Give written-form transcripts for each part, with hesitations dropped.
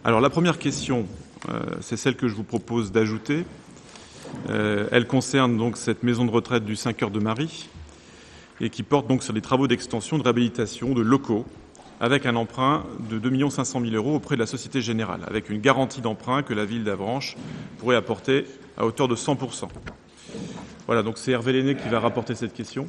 Alors la première question, c'est celle que je vous propose d'ajouter. Elle concerne donc cette maison de retraite du 5 Heures de Marie et qui porte donc sur les travaux d'extension, de réhabilitation de locaux avec un emprunt de 2 500 000 € auprès de la Société Générale, avec une garantie d'emprunt que la ville d'Avranches pourrait apporter à hauteur de 100%. Voilà, donc c'est Hervé Lenné qui va rapporter cette question.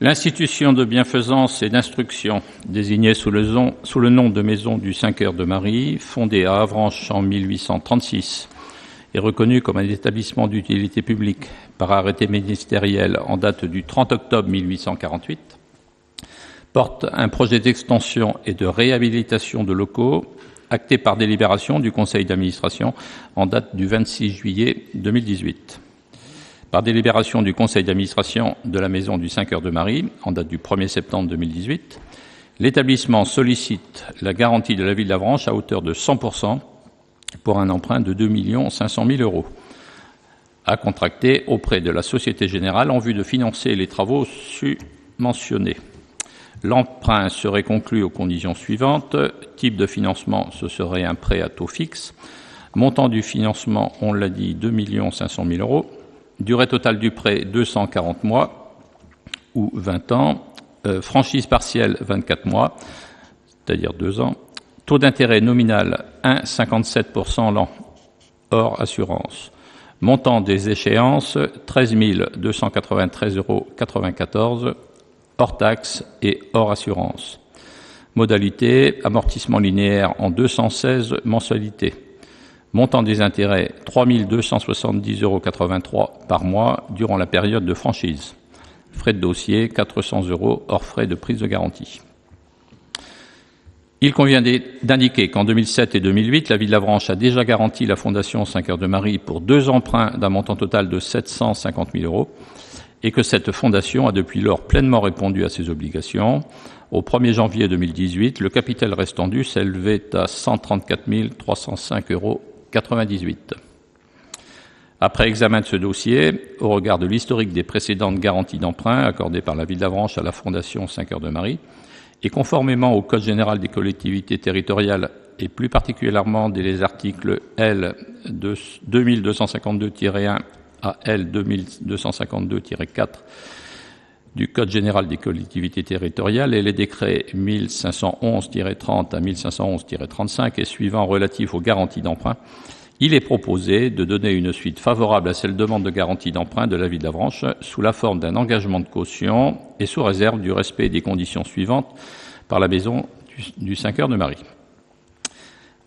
L'institution de bienfaisance et d'instruction, désignée sous le nom de Maison du 5 Heures de Marie, fondée à Avranches en 1836 et reconnue comme un établissement d'utilité publique par arrêté ministériel en date du 30 octobre 1848, porte un projet d'extension et de réhabilitation de locaux acté par délibération du Conseil d'administration en date du 26 juillet 2018. Par délibération du Conseil d'administration de la Maison du 5 Heures de Marie, en date du 1er septembre 2018, l'établissement sollicite la garantie de la ville d'Avranches à hauteur de 100% pour un emprunt de 2 500 000 € à contracter auprès de la Société Générale en vue de financer les travaux mentionnés. L'emprunt serait conclu aux conditions suivantes. Type de financement, ce serait un prêt à taux fixe. Montant du financement, on l'a dit, 2 500 000 €. Durée totale du prêt, 240 mois ou 20 ans. Franchise partielle, 24 mois, c'est-à-dire 2 ans. Taux d'intérêt nominal, 1,57% l'an, hors assurance. Montant des échéances, 13 293,94 €, hors taxes et hors assurance. Modalité, amortissement linéaire en 216 mensualités. Montant des intérêts, 3 270,83 € par mois durant la période de franchise. Frais de dossier, 400 € hors frais de prise de garantie. Il convient d'indiquer qu'en 2007 et 2008, la ville d'Avranches a déjà garanti la Fondation 5 Heures de Marie pour 2 emprunts d'un montant total de 750 000 € et que cette fondation a depuis lors pleinement répondu à ses obligations. Au 1er janvier 2018, le capital restant dû s'élevait à 134 305,98 €. Après examen de ce dossier, au regard de l'historique des précédentes garanties d'emprunt accordées par la ville d'Avranches à la Fondation 5 Heures de Marie, et conformément au Code général des collectivités territoriales et plus particulièrement des articles L. 2252-1 à L. 2252-4 du Code général des collectivités territoriales et les décrets 1511-30 à 1511-35 et suivants relatifs aux garanties d'emprunt, il est proposé de donner une suite favorable à cette demande de garantie d'emprunt de la ville d'Avranches sous la forme d'un engagement de caution et sous réserve du respect des conditions suivantes par la Maison du 5 Heures de Marie.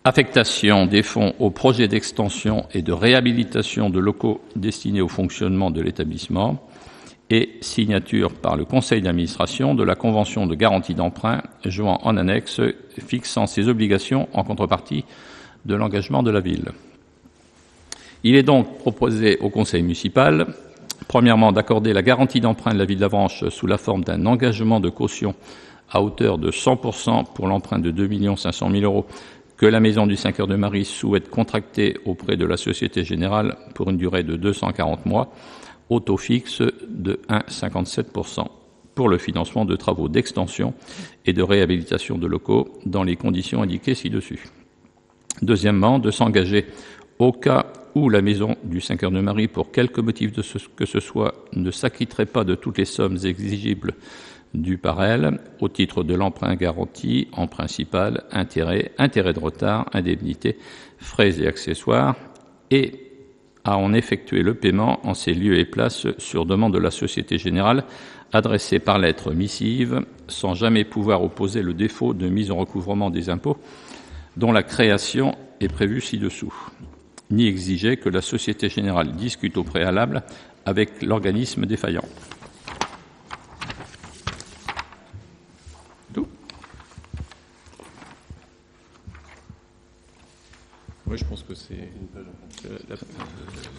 Affectation des fonds au projet d'extension et de réhabilitation de locaux destinés au fonctionnement de l'établissement et signature par le Conseil d'administration de la convention de garantie d'emprunt joint en annexe fixant ses obligations en contrepartie de l'engagement de la ville. Il est donc proposé au Conseil municipal, premièrement, d'accorder la garantie d'emprunt de la ville d'Avranches sous la forme d'un engagement de caution à hauteur de 100% pour l'emprunt de 2 500 000 € que la Maison du 5 Heures de Marie souhaite contracter auprès de la Société Générale pour une durée de 240 mois, au taux fixe de 1,57% pour le financement de travaux d'extension et de réhabilitation de locaux dans les conditions indiquées ci-dessus. Deuxièmement, de s'engager au cas où la Maison du 5 Heures de Marie, pour quelque motif que ce soit, ne s'acquitterait pas de toutes les sommes exigibles dues par elle, au titre de l'emprunt garanti en principal, intérêt de retard, indemnité, frais et accessoires, et à en effectuer le paiement en ces lieux et places sur demande de la Société Générale, adressée par lettre missive, sans jamais pouvoir opposer le défaut de mise en recouvrement des impôts dont la création est prévue ci-dessous, ni exiger que la Société Générale discute au préalable avec l'organisme défaillant. Tout. Oui, je pense que c'est une page.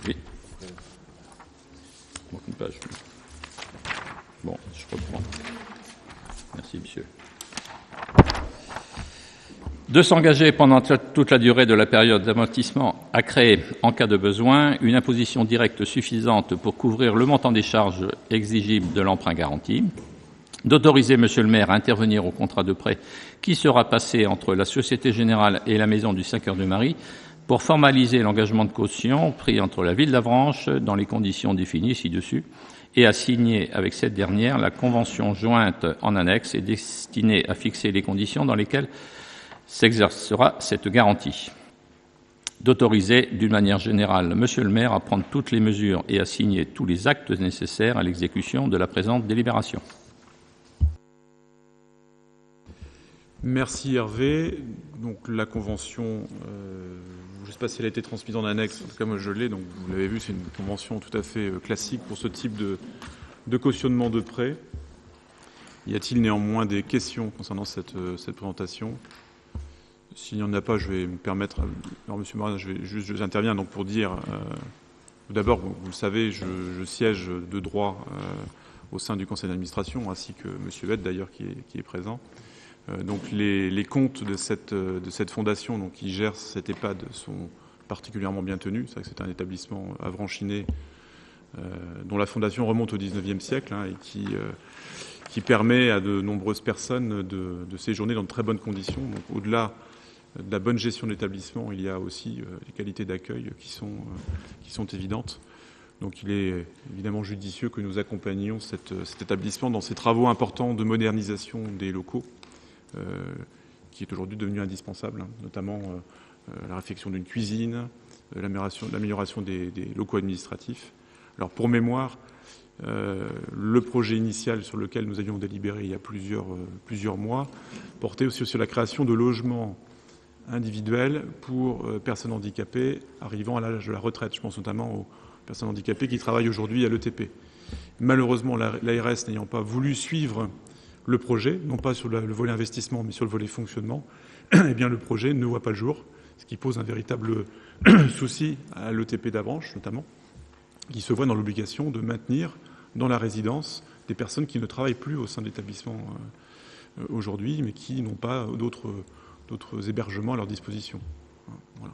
Oui. Bon, une page. Bon, je reprends. Merci, monsieur. De s'engager pendant toute la durée de la période d'amortissement à créer, en cas de besoin, une imposition directe suffisante pour couvrir le montant des charges exigibles de l'emprunt garanti. d'autoriser Monsieur le maire à intervenir au contrat de prêt qui sera passé entre la Société Générale et la Maison du 5 Heures de Marie pour formaliser l'engagement de caution pris entre la ville d'Avranches dans les conditions définies ci-dessus et à signer avec cette dernière la convention jointe en annexe et destinée à fixer les conditions dans lesquelles s'exercera cette garantie. D'autoriser d'une manière générale Monsieur le maire à prendre toutes les mesures et à signer tous les actes nécessaires à l'exécution de la présente délibération. Merci Hervé. Donc la convention, je ne sais pas si elle a été transmise en annexe, en tout cas moi je l'ai, donc vous l'avez vu, c'est une convention tout à fait classique pour ce type de cautionnement de prêt. Y a-t-il néanmoins des questions concernant cette présentation ? S'il n'y en a pas, je vais me permettre. Alors, Monsieur Morin, j'interviens donc pour dire. D'abord, vous le savez, je siège de droit au sein du conseil d'administration, ainsi que Monsieur Huette d'ailleurs qui est présent. Donc les comptes de cette fondation, donc qui gère cette EHPAD, sont particulièrement bien tenus. C'est vrai que c'est un établissement avranchiné dont la fondation remonte au XIXe siècle et qui permet à de nombreuses personnes de séjourner dans de très bonnes conditions. Donc au-delà de la bonne gestion de l'établissement, il y a aussi les qualités d'accueil qui sont évidentes. Donc il est évidemment judicieux que nous accompagnions cet établissement dans ses travaux importants de modernisation des locaux, qui est aujourd'hui devenu indispensable, notamment la réfection d'une cuisine, l'amélioration des locaux administratifs. Alors pour mémoire, le projet initial sur lequel nous avions délibéré il y a plusieurs mois portait aussi sur la création de logements individuels pour personnes handicapées arrivant à l'âge de la retraite. Je pense notamment aux personnes handicapées qui travaillent aujourd'hui à l'ETP. Malheureusement, l'ARS n'ayant pas voulu suivre le projet, non pas sur le volet investissement, mais sur le volet fonctionnement, eh bien le projet ne voit pas le jour, ce qui pose un véritable souci à l'ETP d'Avranches, notamment, qui se voit dans l'obligation de maintenir dans la résidence des personnes qui ne travaillent plus au sein de l'établissement aujourd'hui, mais qui n'ont pas d'autres hébergements à leur disposition. Voilà.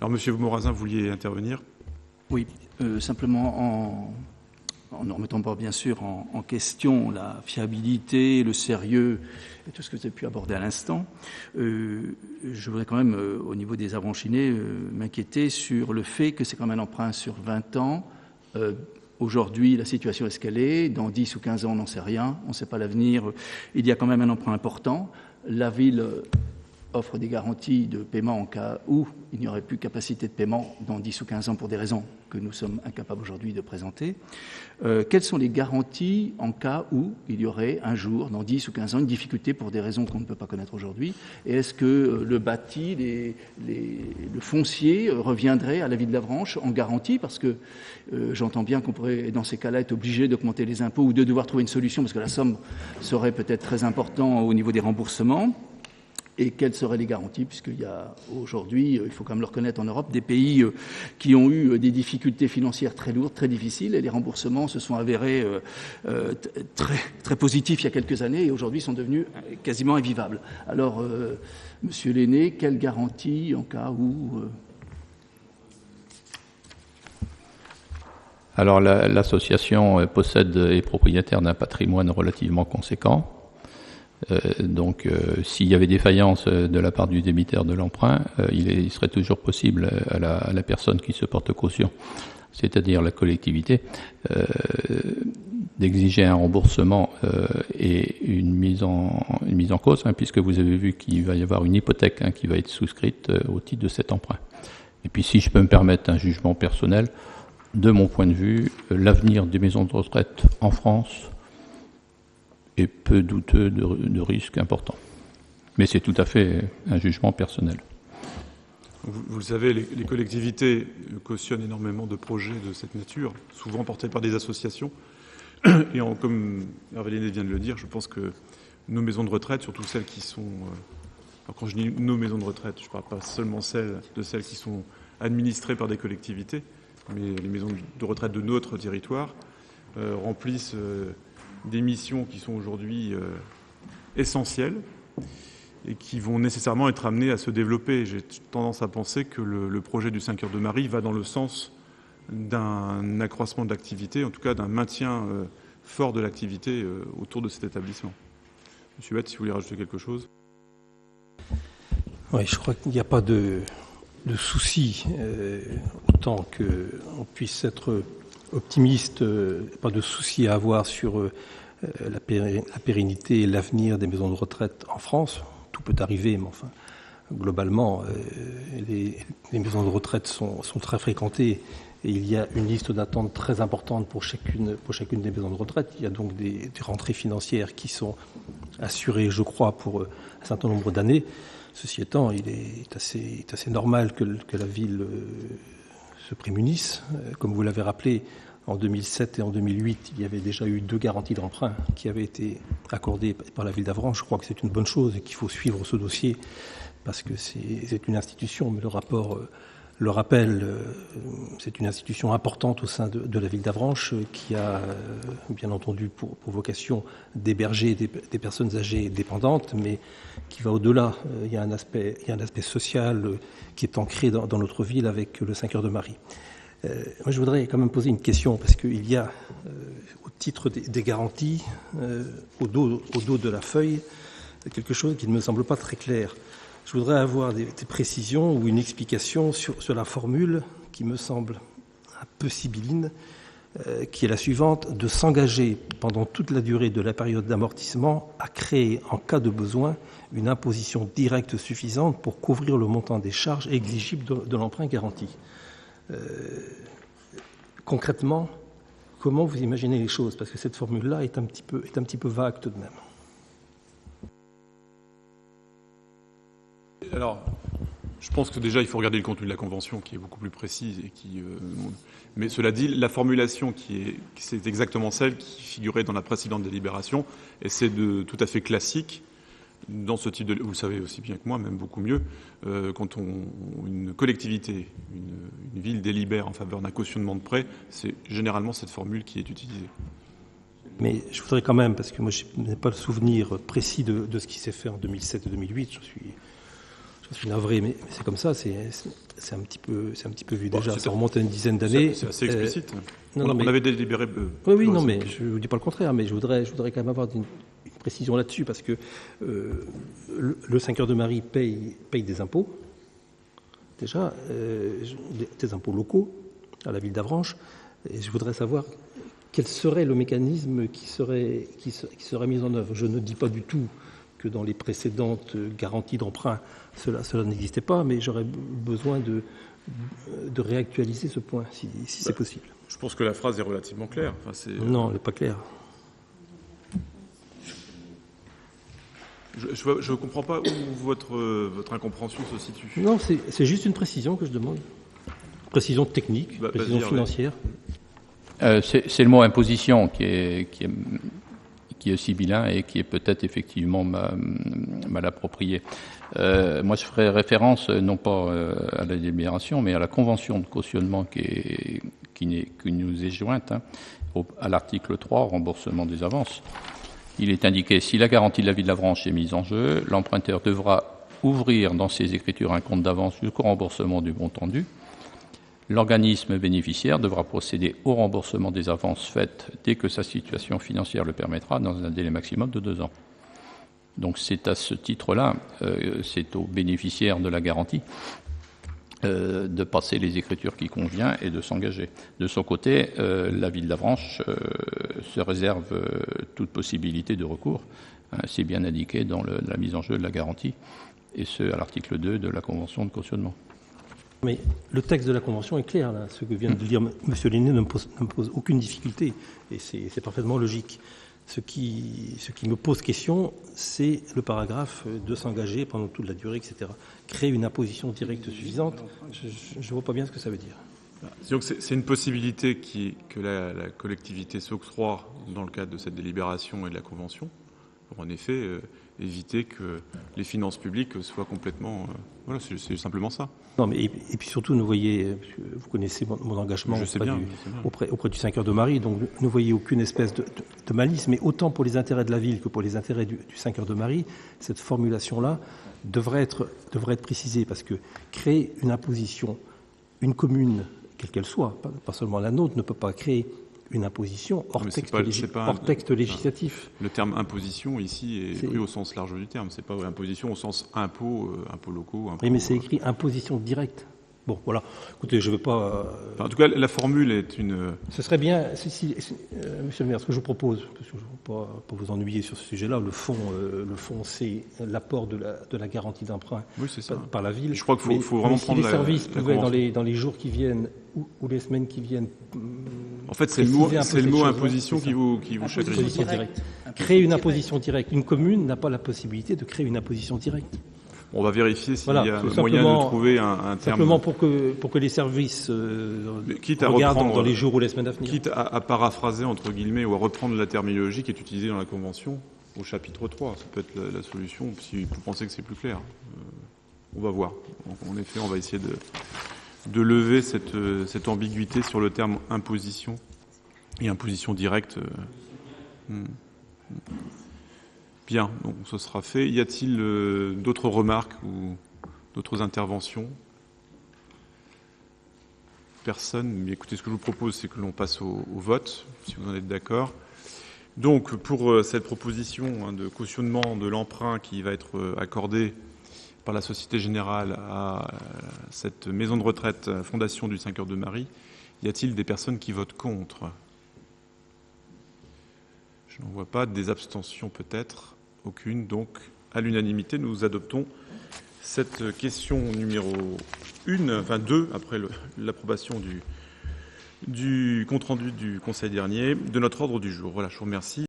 Alors, Monsieur Morazin, vous vouliez intervenir ? Oui, simplement en ne remettant pas bien sûr en question la fiabilité, le sérieux et tout ce que vous avez pu aborder à l'instant, je voudrais quand même, au niveau des avranchinés, m'inquiéter sur le fait que c'est quand même un emprunt sur 20 ans. Aujourd'hui, la situation est ce qu'elle est. Dans 10 ou 15 ans, on n'en sait rien. On ne sait pas l'avenir. Il y a quand même un emprunt important. La ville offre des garanties de paiement en cas où il n'y aurait plus capacité de paiement dans 10 ou 15 ans pour des raisons que nous sommes incapables aujourd'hui de présenter. Quelles sont les garanties en cas où il y aurait un jour, dans 10 ou 15 ans, une difficulté pour des raisons qu'on ne peut pas connaître aujourd'hui? Et est-ce que le bâti, le foncier reviendrait à la ville d'Avranches en garantie? Parce que j'entends bien qu'on pourrait, dans ces cas-là, être obligé d'augmenter les impôts ou de devoir trouver une solution, parce que la somme serait peut-être très importante au niveau des remboursements. Et quelles seraient les garanties, puisqu'il y a aujourd'hui, il faut quand même le reconnaître en Europe, des pays qui ont eu des difficultés financières très lourdes, très difficiles, et les remboursements se sont avérés très, très positifs il y a quelques années, et aujourd'hui sont devenus quasiment invivables. Alors, Monsieur Lenné, quelle garantie en cas où... Alors, l'association possède et est propriétaire d'un patrimoine relativement conséquent. Donc, s'il y avait défaillance de la part du débiteur de l'emprunt, il serait toujours possible à la personne qui se porte caution, c'est-à-dire la collectivité, d'exiger un remboursement et une mise en cause, puisque vous avez vu qu'il va y avoir une hypothèque qui va être souscrite au titre de cet emprunt. Et puis, si je peux me permettre un jugement personnel, de mon point de vue, l'avenir des maisons de retraite en France est peu douteux de risques importants. Mais c'est tout à fait un jugement personnel. Vous le savez, les collectivités cautionnent énormément de projets de cette nature, souvent portés par des associations. Et comme Hervé Lenné vient de le dire, je pense que nos maisons de retraite, surtout celles qui sont... alors quand je dis nos maisons de retraite, je ne parle pas seulement de celles qui sont administrées par des collectivités, mais les maisons de retraite de notre territoire remplissent des missions qui sont aujourd'hui essentielles et qui vont nécessairement être amenées à se développer. J'ai tendance à penser que le projet du 5 Heures de Marie va dans le sens d'un accroissement de l'activité, en tout cas d'un maintien fort de l'activité autour de cet établissement. Monsieur Bette, si vous voulez rajouter quelque chose. Oui, je crois qu'il n'y a pas de souci, autant qu'on puisse être optimiste, pas de souci à avoir sur la pérennité et l'avenir des maisons de retraite en France. Tout peut arriver, mais enfin, globalement, les maisons de retraite sont très fréquentées et il y a une liste d'attente très importante pour chacune des maisons de retraite. Il y a donc des rentrées financières qui sont assurées, je crois, pour un certain nombre d'années. Ceci étant, il est assez normal que la ville se prémunisse. Comme vous l'avez rappelé, en 2007 et en 2008, il y avait déjà eu 2 garanties d'emprunt qui avaient été accordées par la ville d'Avranches. Je crois que c'est une bonne chose et qu'il faut suivre ce dossier parce que c'est une institution, mais le rapport le rappelle, c'est une institution importante au sein de la ville d'Avranches qui a bien entendu pour vocation d'héberger des personnes âgées dépendantes, mais qui va au-delà. Il y a un aspect social qui est ancré dans notre ville avec le 5 Heures de Marie. Moi, je voudrais quand même poser une question parce qu'il y a, au titre des garanties, au dos de la feuille, quelque chose qui ne me semble pas très clair. Je voudrais avoir des précisions ou une explication sur la formule qui me semble un peu sibylline, qui est la suivante: de s'engager pendant toute la durée de la période d'amortissement à créer, en cas de besoin, une imposition directe suffisante pour couvrir le montant des charges exigibles de l'emprunt garanti. Concrètement, comment vous imaginez les choses? Parce que cette formule-là est un petit peu vague tout de même. Alors, je pense que déjà, il faut regarder le contenu de la Convention qui est beaucoup plus précise. Mais cela dit, la formulation c'est exactement celle qui figurait dans la précédente délibération, et c'est tout à fait classique dans ce type de... Vous le savez aussi bien que moi, même beaucoup mieux, quand une collectivité, une ville délibère en faveur d'un cautionnement de prêt, c'est généralement cette formule qui est utilisée. Mais je voudrais quand même, parce que moi je n'ai pas le souvenir précis de ce qui s'est fait en 2007 et 2008, je suis navré, mais c'est comme ça, c'est un petit peu vu déjà. Ça remonte à une dizaine d'années. C'est assez explicite. On avait délibéré. Oui, non, mais je ne vous dis pas le contraire, mais je voudrais quand même avoir une précision là-dessus, parce que le 5 Heures de Marie paye des impôts, déjà, des impôts locaux à la ville d'Avranches, et je voudrais savoir quel serait le mécanisme qui serait mis en œuvre. Je ne dis pas du tout que dans les précédentes garanties d'emprunt, cela n'existait pas, mais j'aurais besoin de réactualiser ce point, si c'est possible. Je pense que la phrase est relativement claire. Non, elle n'est pas claire. Je ne comprends pas où votre incompréhension se situe. Non, c'est juste une précision que je demande. Précision technique, précision financière. C'est le mot imposition qui est sibyllin et qui est peut-être effectivement mal approprié. Moi, je ferai référence non pas à la délibération, mais à la convention de cautionnement qui nous est jointe, à l'article 3, remboursement des avances. Il est indiqué: si la garantie de la ville d'Avranches est mise en jeu, l'emprunteur devra ouvrir dans ses écritures un compte d'avance jusqu'au remboursement du montant dû. L'organisme bénéficiaire devra procéder au remboursement des avances faites dès que sa situation financière le permettra, dans un délai maximum de 2 ans. Donc c'est à ce titre-là, c'est au bénéficiaire de la garantie de passer les écritures qui convient et de s'engager. De son côté, la ville d'Avranches se réserve toute possibilité de recours. C'est bien indiqué dans la mise en jeu de la garantie, et ce à l'article 2 de la Convention de cautionnement. Mais le texte de la Convention est clair, là. Ce que vient de dire M. Lenné ne me pose aucune difficulté, et c'est parfaitement logique. Ce qui me pose question, c'est le paragraphe de s'engager pendant toute la durée, etc. Créer une imposition directe suffisante, je ne vois pas bien ce que ça veut dire. Donc c'est une possibilité que la collectivité s'octroie dans le cadre de cette délibération et de la Convention, pour en effet éviter que les finances publiques soient complètement... voilà, c'est simplement ça. Non, mais et puis surtout, nous voyez, vous connaissez mon engagement auprès du 5 Heures de Marie, donc ne voyez aucune espèce de malice, mais autant pour les intérêts de la ville que pour les intérêts du 5 Heures de Marie, cette formulation-là devrait être précisée, parce que créer une imposition, une commune, quelle qu'elle soit, pas seulement la nôtre, ne peut pas créer une imposition hors Mais texte, c'est texte législatif. Le terme imposition ici est pris au sens large du terme. C'est pas imposition au sens impôts locaux. Oui, mais c'est écrit imposition directe. Bon, voilà. Écoutez, je ne veux pas... En tout cas, la formule est une... Ce serait bien, Monsieur le maire, ce que je vous propose, parce que je ne veux pas vous ennuyer sur ce sujet-là, le fond, c'est l'apport de la garantie d'emprunt par la ville. Je crois qu'il faut vraiment prendre si les services pouvaient, dans les jours qui viennent ou les semaines qui viennent... En fait, c'est le mot imposition qui vous chagrine. Créer une imposition directe. Une commune n'a pas la possibilité de créer une imposition directe. On va vérifier s'il y a moyen de trouver un terme. Simplement pour que les services regardent dans les jours ou les semaines à venir. Quitte à paraphraser, entre guillemets, ou à reprendre la terminologie qui est utilisée dans la Convention au chapitre 3. Ça peut être la solution, si vous pensez que c'est plus clair. On va voir. En effet, on va essayer de lever cette ambiguïté sur le terme imposition et imposition directe. Bien, donc ce sera fait. Y a-t-il d'autres remarques ou d'autres interventions? Personne. Mais écoutez, ce que je vous propose, c'est que l'on passe au vote, si vous en êtes d'accord. Donc, pour cette proposition de cautionnement de l'emprunt qui va être accordé par la Société Générale à cette maison de retraite Fondation du 5 Cœurs de Marie, y a-t-il des personnes qui votent contre? Je n'en vois pas. Des abstentions peut-être? Aucune. Donc, à l'unanimité, nous adoptons cette question numéro 2, après l'approbation du compte-rendu du Conseil dernier, de notre ordre du jour. Voilà, je vous remercie.